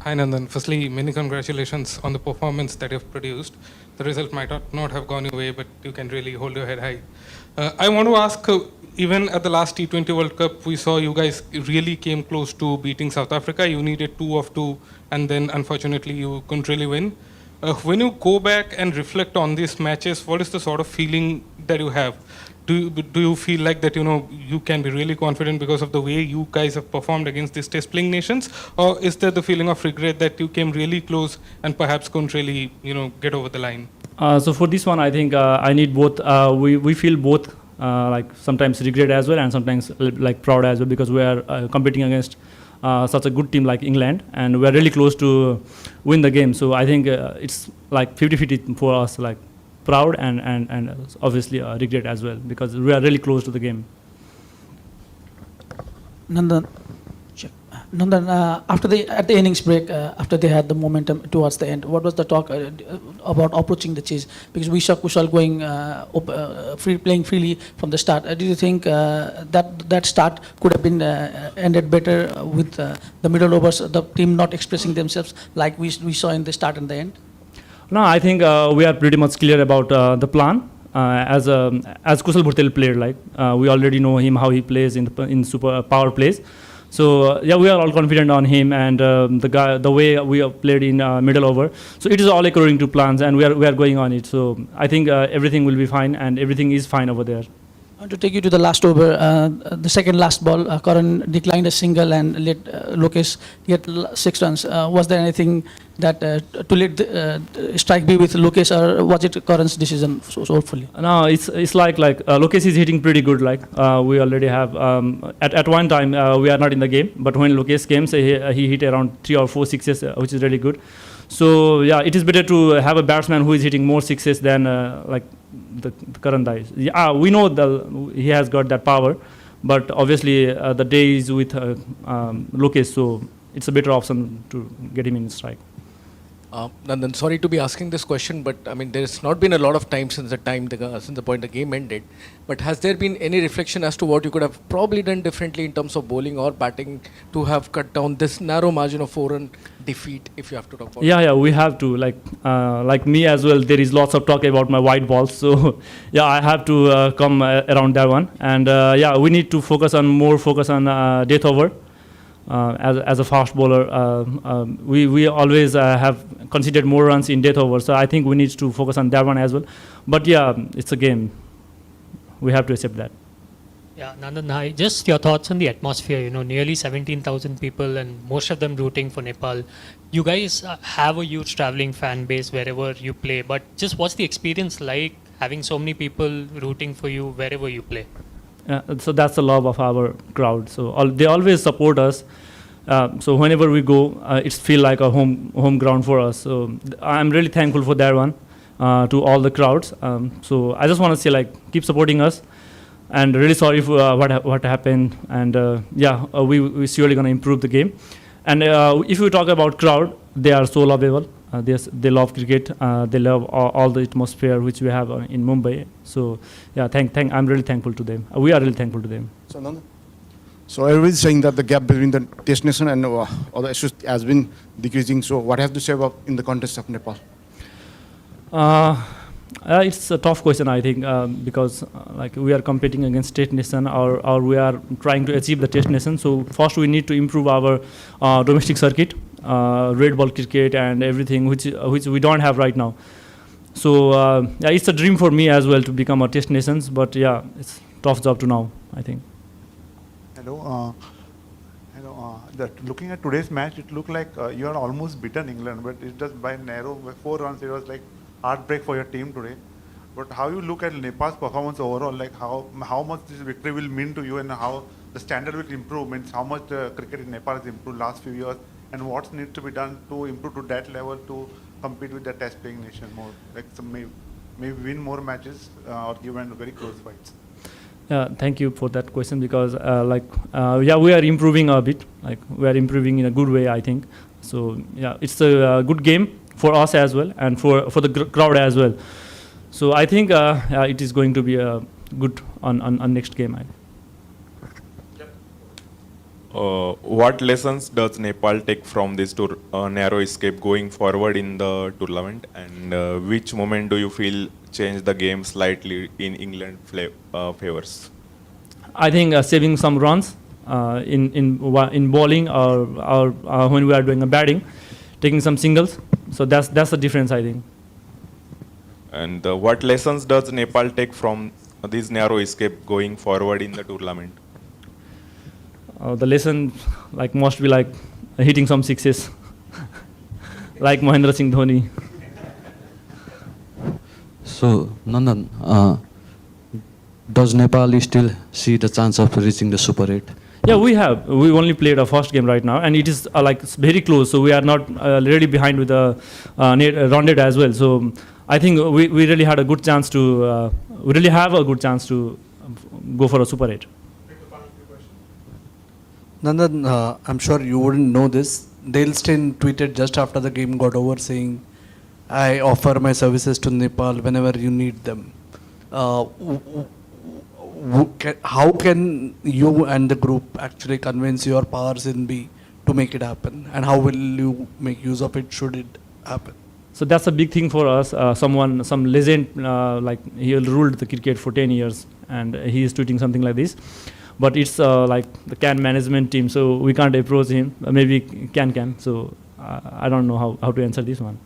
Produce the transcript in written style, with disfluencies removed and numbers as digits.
Hi Nandan. Firstly, many congratulations on the performance that you've produced. The result might not have gone your way, but you can really hold your head high. I want to ask, even at the last T20 World Cup, we saw you guys really came close to beating South Africa. You needed 2 of 2, and then unfortunately you couldn't really win. When you go back and reflect on these matches, what is the sort of feeling that you have? Do you feel like that you can be really confident because of the way you guys have performed against these test playing nations, or is there the feeling of regret that you came really close and perhaps couldn't really get over the line? So for this one, I think I need both. We feel both, like sometimes regret as well and sometimes like proud as well, because we are competing against such a good team like England, and we are really close to win the game. So I think it's like 50-50 for us, like proud and obviously regret as well, because we are really close to the game. Nandan, at the innings break, after they had the momentum towards the end, what was the talk about approaching the chase? Because we saw Kushal going playing freely from the start. Do you think that start could have been ended better with the middle overs, the team not expressing themselves like we saw in the start and the end? No, I think we are pretty much clear about the plan. As Kushal Bhurtel played, like we already know him, how he plays in super power plays. So yeah, we are all confident on him and the way we have played in middle over. So it is all according to plans, and we are going on it. So I think everything will be fine, and everything is fine over there. To take you to the last over, the second last ball, Karan declined a single and let Lokesh get 6 runs. Was there anything that to let the strike be with Lokesh, or was it Karan's decision so hopefully? No, it's like Lokesh is hitting pretty good. Like we already have at one time we are not in the game, but when Lokesh came, so he hit around 3 or 4 sixes, which is really good. So yeah, it is better to have a batsman who is hitting more sixes than like the current guys. Yeah, we know he has got that power, but obviously the day is with Lokesh, so it's a better option to get him in strike. Nandan, sorry to be asking this question, but I mean, there's not been a lot of time since the point the game ended. But has there been any reflection as to what you could have probably done differently in terms of bowling or batting to have cut down this narrow margin of 4-run defeat, if you have to talk about? Yeah, we have to. Like me as well, there is lots of talk about my white balls. So yeah, I have to come around that one. And yeah, we need to focus on death over. As a fast bowler, we always have considered more runs in death over. So I think we need to focus on that one as well. But yeah, it's a game. We have to accept that. Yeah, Nandan, hi. Just your thoughts on the atmosphere. Nearly 17,000 people, and most of them rooting for Nepal. You guys have a huge traveling fan base wherever you play. But just what's the experience like having so many people rooting for you wherever you play? So that's the love of our crowd. So they always support us. So whenever we go, it's feel like a home ground for us. So I'm really thankful for that one to all the crowds. So I just want to say, like, keep supporting us, and really sorry for what happened. And yeah, we surely gonna improve the game. And if you talk about crowd, they are so lovable. They love cricket. They love all the atmosphere which we have in Mumbai. So yeah, I'm really thankful to them. We are really thankful to them. So Nandan, so everybody is saying that the gap between the test nation and other issues has been decreasing. So what have to say about in the context of Nepal? It's a tough question, I think, because like we are competing against test nation, or we are trying to achieve the test nation. So first we need to improve our domestic circuit, red ball cricket and everything, which we don't have right now. So yeah, it's a dream for me as well to become a test nations. But yeah, it's tough job to now, I think. Hello. Looking at today's match, it looked like you are almost beaten England, but it's just by 4 runs. It was like heartbreak for your team today. But how you look at Nepal's performance overall, like how much this victory will mean to you, and how the standard will improve, means how much cricket in Nepal has improved last few years, and what needs to be done to improve to that level to compete with the test playing nation more, like maybe win more matches or give very close fights. Yeah, thank you for that question, because yeah, we are improving a bit. Like we are improving in a good way, I think. So yeah, it's a good game for us as well, and for the crowd as well. So I think it is going to be good on next game. What lessons does Nepal take from this narrow escape going forward in the tournament, and which moment do you feel changed the game slightly in England favors? I think saving some runs in bowling or when we are doing a batting, taking some singles. So that's the difference, I think. And what lessons does Nepal take from this narrow escape going forward in the tournament? The lesson must be hitting some sixes, like Mahendra Singh Dhoni. So, Nandan, does Nepal still see the chance of reaching the Super 8? Yeah, we have. We only played our first game right now, and it is very close. So we are not really behind with the rounded as well. So I think we really had a good chance to. We really have a good chance to go for a Super 8. Nandan, I'm sure you wouldn't know this. Dalestin tweeted just after the game got over saying, I offer my services to Nepal whenever you need them. How can you and the group actually convince your powers in B to make it happen? And how will you make use of it should it happen? So that's a big thing for us. Some legend, he ruled the cricket for 10 years, and he is tweeting something like this. But it's the CAN management team, so we can't approach him. Maybe CAN. So I don't know how to answer this one.